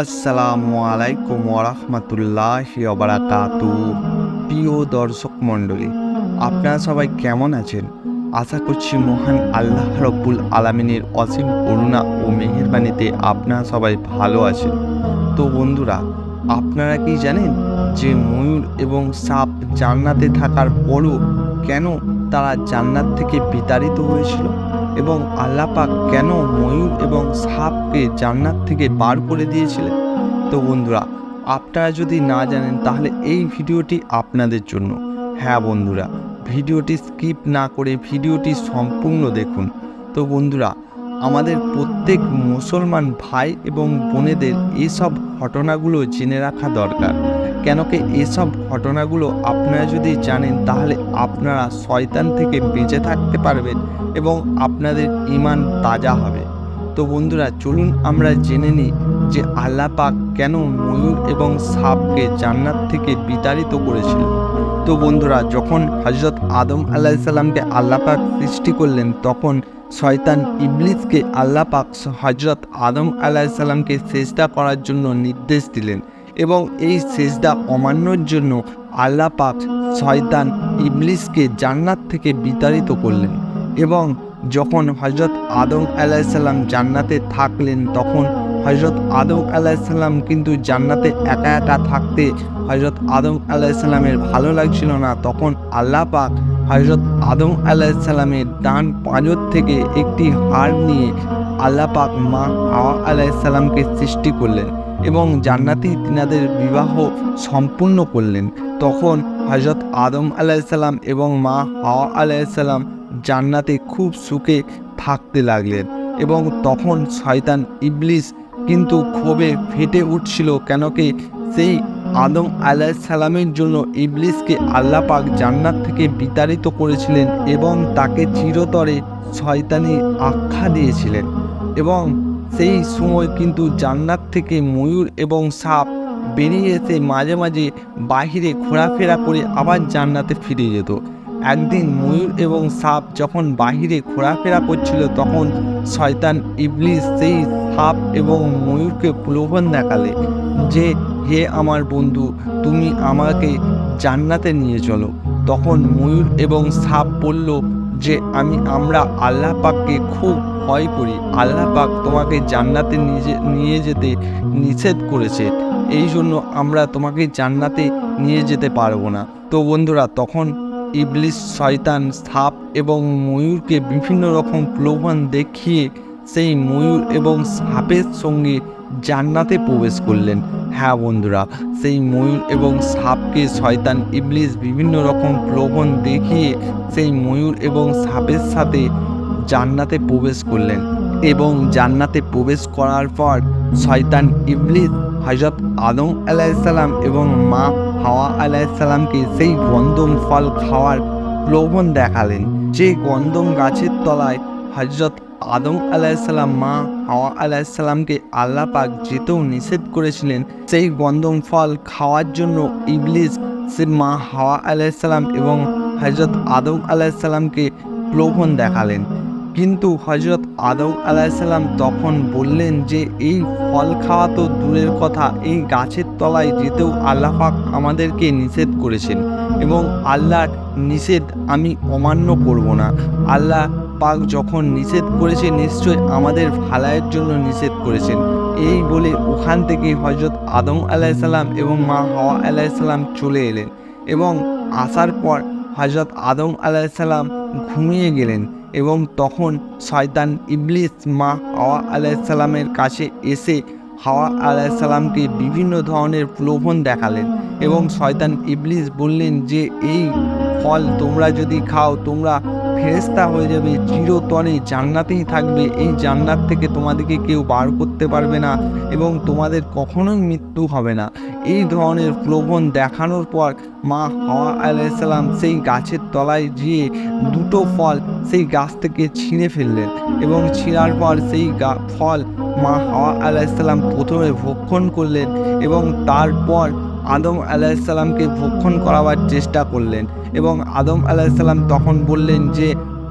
আসসালামু আলাইকুম ওরহমতুল্লাহি ওবারাকাতুহু। প্রিয় দর্শক মণ্ডলী, আপনারা সবাই কেমন আছেন? আশা করছি মহান আল্লাহ রব্বুল আলামিনের অসীম করুণা ও মেহেরবানিতে আপনারা সবাই ভালো আছেন। তো বন্ধুরা, আপনারা কি জানেন যে ময়ূর এবং সাপ জান্নাতে থাকার পরও কেন তারা জান্নাত থেকে বিতাড়িত হয়েছিল এবং আল্লাহ পাক কেন ময়ূর এবং সাপকে জান্নাত থেকে বার করে দিয়েছিলেন? তো বন্ধুরা, আপনারা যদি না জানেন তাহলে এই ভিডিওটি আপনাদের জন্য। হ্যাঁ বন্ধুরা, ভিডিওটি স্কিপ না করে ভিডিওটি সম্পূর্ণ দেখুন। তো বন্ধুরা, আমাদের প্রত্যেক মুসলমান ভাই এবং বোনেদের এসব ঘটনাগুলো জেনে রাখা দরকার। কেন কি এসব ঘটনাগুলো আপনারা যদি জানেন তাহলে আপনারা শয়তান থেকে বেঁচে থাকতে পারবেন এবং আপনাদের ঈমান তাজা হবে। তো বন্ধুরা, চলুন আমরা জেনে নিই যে আল্লাহ পাক কেন ময়ূর এবং সাপকে জান্নাত থেকে বিতাড়িত করেছিলেন। তো বন্ধুরা, যখন হযরত আদম আলাইহিস সালামকে আল্লাহ পাক সৃষ্টি করলেন তখন শয়তান ইবলিসকে আল্লাহ পাক হযরত আদম আলাইহিস সালামকে সিজদা করার জন্য নির্দেশ দিলেন এবং এই সিজদা অমান্যর জন্য আল্লাহ পাক শয়তান ইবলিসকে জান্নাত থেকে বিতাড়িত করলেন। এবং যখন হযরত আদম আলাইহিস সালাম জান্নাতে থাকলেন তখন হযরত আদম আলাইহিস সালাম কিন্তু জান্নাতে একা একা থাকতে হযরত আদম আলাইহিস সালামের ভালো লাগছিল না। তখন আল্লাহ পাক হযরত আদম আলাইহিস সালামের ডান পাঁজর থেকে একটি হাড় নিয়ে আল্লাহ পাক মা হাওয়া আলাইহিস সালামকে সৃষ্টি করলেন এবং জান্নাতেই তিনাদের বিবাহ সম্পূর্ণ করলেন। তখন হযরত আদম আলাইহিস সালাম এবং মা হাওয়া আলাইহিস সালাম জান্নাতে খুব সুখে থাকতে লাগলেন এবং তখন শয়তান ইবলিস কিন্তু ক্ষোভে ফেটে উঠছিল। কেন কি সেই আদম আলাইহিস সালামের জন্য ইবলিসকে আল্লাহ পাক জান্নাত থেকে বিতাড়িত করেছিলেন এবং তাকে চিরতরে শয়তানি আখ্যা দিয়েছিলেন। এবং সেই সময় কিন্তু জান্নাত থেকে ময়ূর এবং সাপ বেরিয়ে এসে মাঝে মাঝে বাহিরে ঘোরাফেরা করে আবার জান্নাতে ফিরে যেত। একদিন ময়ূর এবং সাপ যখন বাহিরে ঘোরাফেরা করছিল তখন শয়তান ইবলিস সেই সাপ এবং ময়ূরকে প্রলোভন দেখালে যে, হে আমার বন্ধু, তুমি আমাকে জান্নাতে নিয়ে চলো। তখন ময়ূর এবং সাপ বলল যে আমরা আল্লাহ পাককে খুব ভয় করি, আল্লাহ পাক তোমাকে জান্নাতে নিয়ে যেতে নিষেধ করেছে, এই জন্য আমরা তোমাকে জান্নাতে নিয়ে যেতে পারবো না। তো বন্ধুরা, তখন ইবলিস শয়তান সাপ এবং ময়ূরকে বিভিন্ন রকম প্রলোভন দেখিয়ে সেই ময়ূর এবং সাপের সঙ্গে জান্নাতে প্রবেশ করলেন। হ্যাঁ বন্ধুরা, সেই ময়ূর এবং সাপকে শয়তান ইবলিস বিভিন্ন রকম প্রলোভন দেখিয়ে সেই ময়ূর এবং সাপের সাথে জান্নাতে প্রবেশ করলেন এবং জান্নাতে প্রবেশ করার পর শয়তান ইবলিস হযরত আদম আলাইহিস সালাম এবং মা হাওয়া আলাইহিস সালামকে সেই গন্ধম ফল খাওয়ার প্রলোভন দেখালেন। যে গন্ধম গাছের তলায় হযরত আদম আলাইহিস সালাম মা হাওয়া আলাইহিস সালামকে আল্লাহ পাক যেতেও নিষেধ করেছিলেন, সেই গন্ধম ফল খাওয়ার জন্য ইবলিস সে মা হাওয়া আলাইহিস সালাম এবং হযরত আদম আলাইহিস সালামকে প্রলোভন দেখালেন। কিন্তু হযরত আদম আলাইহিস সালাম তখন বললেন যে এই ফল খাওয়া তো দূরের কথা, এই গাছের তলায় যেতেও আল্লাহ পাক আমাদেরকে নিষেধ করেছেন এবং আল্লাহর নিষেধ আমি অমান্য করব না। আল্লাহ পাক যখন নিষেধ করেছে নিশ্চয় আমাদের ভালাইয়ের জন্য নিষেধ করেছেন। এই বলে ওখান থেকে হযরত আদম আলাইহিস সালাম এবং মা হাওয়া আলাইহিস সালাম চলে এলেন এবং আসার পর হযরত আদম আলাইহিস সালাম ঘুমিয়ে গেলেন এবং তখন শয়তান ইবলিস মা হাওয়া আলাইহিস সালামের কাছে এসে হাওয়া আলাইহিস সালামকে বিভিন্ন ধরনের প্রলোভন দেখালেন এবং শয়তান ইবলিস বললেন যে এই ফল তোমরা যদি খাও তোমরা ফেরেশতা হয়ে যাবে, চিরতরে জান্নাতেই থাকবে, এই জান্নাত থেকে তোমাদেরকে কেউ বার করতে পারবে না এবং তোমাদের কখনোই মৃত্যু হবে না। এই ধরনের প্রলোভন দেখানোর পর মা হাওয়া আলাইহিস সালাম সেই গাছের তলায় গিয়ে দুটো ফল সেই গাছ থেকে ছিঁড়ে ফেললেন এবং ছিঁড়ার পর সেই ফল মা হাওয়া আলাইহিস সালাম প্রথমে ভক্ষণ করলেন এবং তারপর আদম আলাইহিস সালামকে ভক্ষণ করাবার চেষ্টা করলেন এবং আদম আলাইহিস সালাম তখন বললেন যে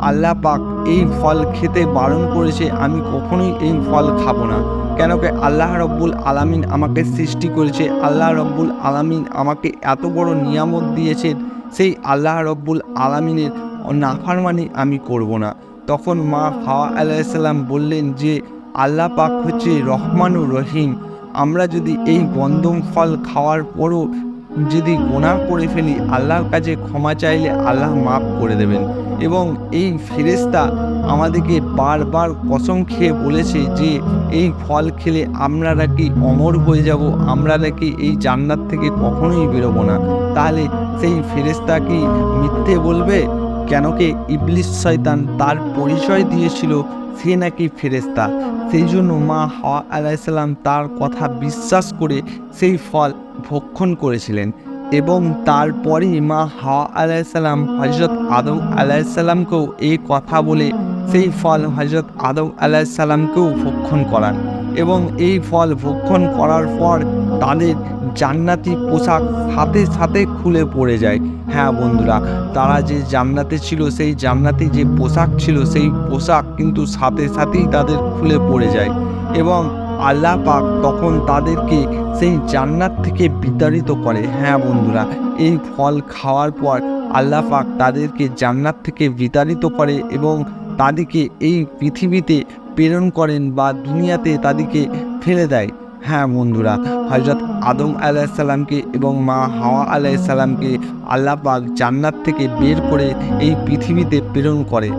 আল্লাহ পাক এই ফল খেতে বারণ করেছে, আমি কখনোই এই ফল খাবো না। কেন কি আল্লাহ রব্বুল আলামিন আমাকে সৃষ্টি করেছে, আল্লাহ রব্বুল আলামিন আমাকে এত বড় নিয়ামত দিয়েছেন, সেই আল্লাহ রব্বুল আলামিনের নাফরমানি আমি করব না। তখন মা হাওয়া আলাইহিসসালাম বললেন যে আল্লাহ পাক হচ্ছে রহমানুর রহিম, আমরা যদি এই গন্ধম ফল খাওয়ার পরও যদি গুনাহ করে ফেলি, আল্লাহর কাছে ক্ষমা চাইলে আল্লাহ মাফ করে দেবেন। এবং এই ফেরেশতা আমাদেরকে বারবার কসম খেয়ে বলেছে যে এই ফল খেলে আমরা নাকি অমর হয়ে যাব, আমরা নাকি এই জান্নাত থেকে কখনোই বেরোবো না। তাহলে সেই ফেরেশতা কি মিথ্যে বলবে? কেন কি ইবলিস শয়তান তার পরিচয় দিয়েছিল সে নাকি ফেরেশতা, সেই জন্য মা হাওয়া আলাইহিসসালাম তার কথা বিশ্বাস করে সেই ফল ভক্ষণ করেছিলেন। এবং তারপরেই মা হাওয়া আলাইহিসসালাম হযরত আদম আলাইহিসসালামকেও এই কথা বলে সেই ফল হযরত আদম আলাইহিসসালামকেও ভক্ষণ করান। এবং এই ফল ভক্ষণ করার পর তাদের জান্নাতি পোশাক সাথে সাথে খুলে পড়ে যায়। হ্যাঁ বন্ধুরা, তারা যে জান্নাতে ছিল সেই জান্নাতি যে পোশাক ছিল সেই পোশাক কিন্তু সাথে সাথেই তাদের খুলে পড়ে যায়। এবং আল্লাহ পাক তখন তাদেরকে সেই জান্নাত থেকে বিতাড়িত করে। হ্যাঁ বন্ধুরা, এই ফল খাওয়ার পর আল্লাহ পাক তাদেরকে জান্নাত থেকে বিতাড়িত করে এবং তাদেরকে এই পৃথিবীতে প্রেরণ করেন বা দুনিয়াতে তাদেরকে ফেলে দেয়। হ্যাঁ বন্ধুরা, হযরত আদম আলাইহিসসালামকে এবং মা হাওয়া আলাইহিসসালামকে আল্লাহ পাক জান্নাত থেকে বের করে এই পৃথিবীতে প্রেরণ করে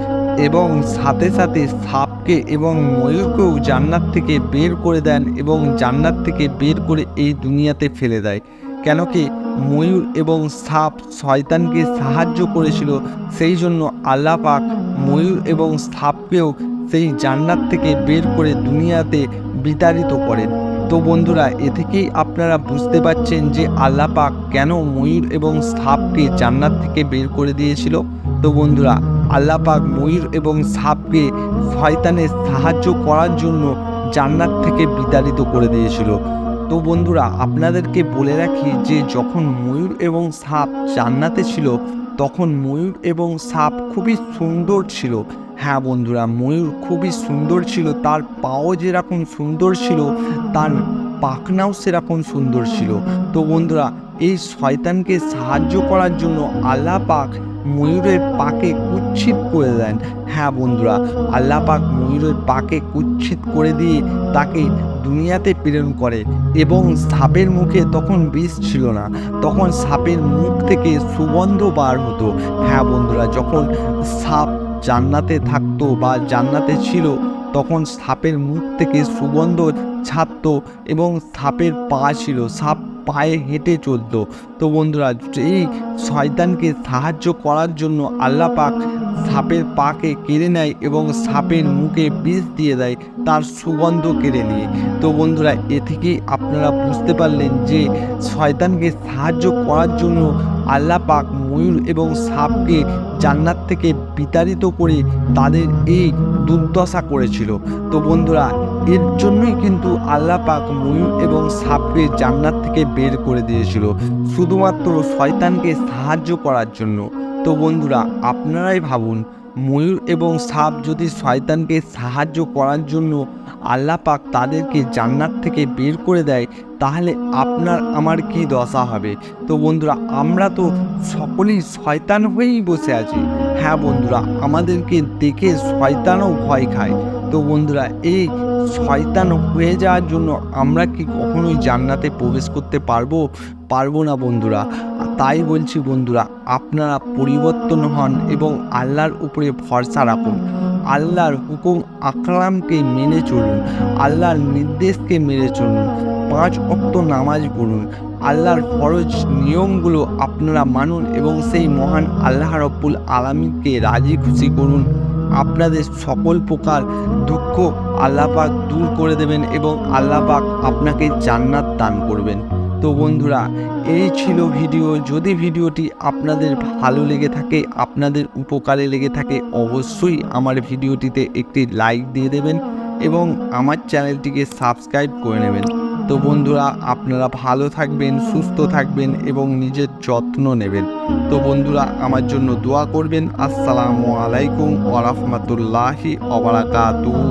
এবং সাথে সাথে সাপকে এবং ময়ূরকেও জান্নাত থেকে বের করে দেন এবং জান্নাত থেকে বের করে এই দুনিয়াতে ফেলে দেয়। কেন কি ময়ূর এবং সাপ শয়তানকে সাহায্য করেছিল, সেই জন্য আল্লাহ পাক ময়ূর এবং সাপকেও সেই জান্নাত থেকে বের করে দুনিয়াতে বিতাড়িত করেন। তো বন্ধুরা, এ থেকেই আপনারা বুঝতে পারছেন যে আল্লাহ পাক কেন ময়ূর এবং সাপকে জান্নাত থেকে বের করে দিয়েছিল। তো বন্ধুরা, আল্লাহ পাক ময়ূর এবং সাপকে শয়তানের সাহায্য করার জন্য জান্নাত থেকে বিতাড়িত করে দিয়েছিল। তো বন্ধুরা, আপনাদেরকে বলে রাখি যে যখন ময়ূর এবং সাপ জান্নাতে ছিল তখন ময়ূর এবং সাপ খুবই সুন্দর ছিল। হ্যাঁ বন্ধুরা, ময়ূর খুবই সুন্দর ছিল, তার পাও যেরকম সুন্দর ছিল তার পাখনাও সেরকম সুন্দর ছিল। তো বন্ধুরা, এই শয়তানকে সাহায্য করার জন্য আল্লাহ পাক ময়ূরের পাকে কুচ্ছিত করে দেন। হ্যাঁ বন্ধুরা, আল্লাহ পাক ময়ূরের পাকে কুচ্ছিত করে দিয়ে তাকে দুনিয়াতে প্রেরণ করে এবং সাপের মুখে তখন বিষ ছিল না, তখন সাপের মুখ থেকে সুগন্ধ বার হতো। হ্যাঁ বন্ধুরা, যখন সাপ জান্নাতে থাকতো বা জান্নাতে ছিল তখন সাপের মুখ থেকে সুগন্ধ ছাড়তো এবং সাপের পা ছিল, সাপ পায়ে হেঁটে চলতো। তো বন্ধুরা, এই শয়তানকে সাহায্য করার জন্য আল্লাহ পাক সাপের পাকে কেড়ে নেয় এবং সাপের মুখে বিষ দিয়ে দেয় তার সুগন্ধ কেড়ে নিয়ে। তো বন্ধুরা, এ থেকেই আপনারা বুঝতে পারলেন যে শয়তানকে সাহায্য করার জন্য আল্লাহ পাক ময়ূর এবং সাপকে জান্নাত থেকে বিতাড়িত করে তাদের এই দুর্দশা করেছিল। তো বন্ধুরা, এর জন্যই কিন্তু আল্লাহ পাক ময়ূর এবং সাপকে জান্নাত থেকে বের করে দিয়েছিল, শুধুমাত্র শয়তানকে সাহায্য করার জন্য। তো বন্ধুরা, আপনারাই ভাবুন, ময়ূর এবং সাপ যদি শয়তানকে সাহায্য করার জন্য আল্লাহ পাক তাদেরকে জান্নাত থেকে বের করে দেয়, তাহলে আপনার আমার কি দশা হবে। তো বন্ধুরা, আমরা তো সকলেই শয়তান হয়েই বসে আছি। হ্যাঁ বন্ধুরা, আমাদেরকে দেখে শয়তানও ভয় খায়। তো বন্ধুরা, এই শয়তান হয়ে যাওয়ার জন্য আমরা কি কখনোই জান্নাতে প্রবেশ করতে পারবো না বন্ধুরা। তাই বলছি বন্ধুরা, আপনারা পরিবর্তন হন এবং আল্লাহর উপরে ভরসা রাখুন, আল্লাহর হুকুম আকরামকে মেনে চলুন, আল্লাহর নির্দেশকে মেনে চলুন, 5 ওয়াক্ত নামাজ পড়ুন, আল্লাহর ফরজ নিয়মগুলো আপনারা মানুন এবং সেই মহান আল্লাহ রব্বুল আলামিনকে রাজি খুশি করুন। আপনাদের সকল প্রকার দুঃখ আল্লাহ পাক দূর করে দেবেন এবং আল্লাহ পাক আপনাকে জান্নাত দান করবেন। তো বন্ধুরা, এই ছিল ভিডিও। যদি ভিডিওটি আপনাদের ভালো লেগে থাকে, আপনাদের উপকারে লেগে থাকে, অবশ্যই আমার ভিডিওটিতে একটি লাইক দিয়ে দেবেন এবং আমার চ্যানেলটিকে সাবস্ক্রাইব করে নেবেন। তো বন্ধুরা, আপনারা ভালো থাকবেন, সুস্থ থাকবেন এবং নিজের যত্ন নেবেন। তো বন্ধুরা, আমার জন্য দোয়া করবেন। আসসালামু আলাইকুম ওয়া রাহমাতুল্লাহি ওয়া বারাকাতুহু।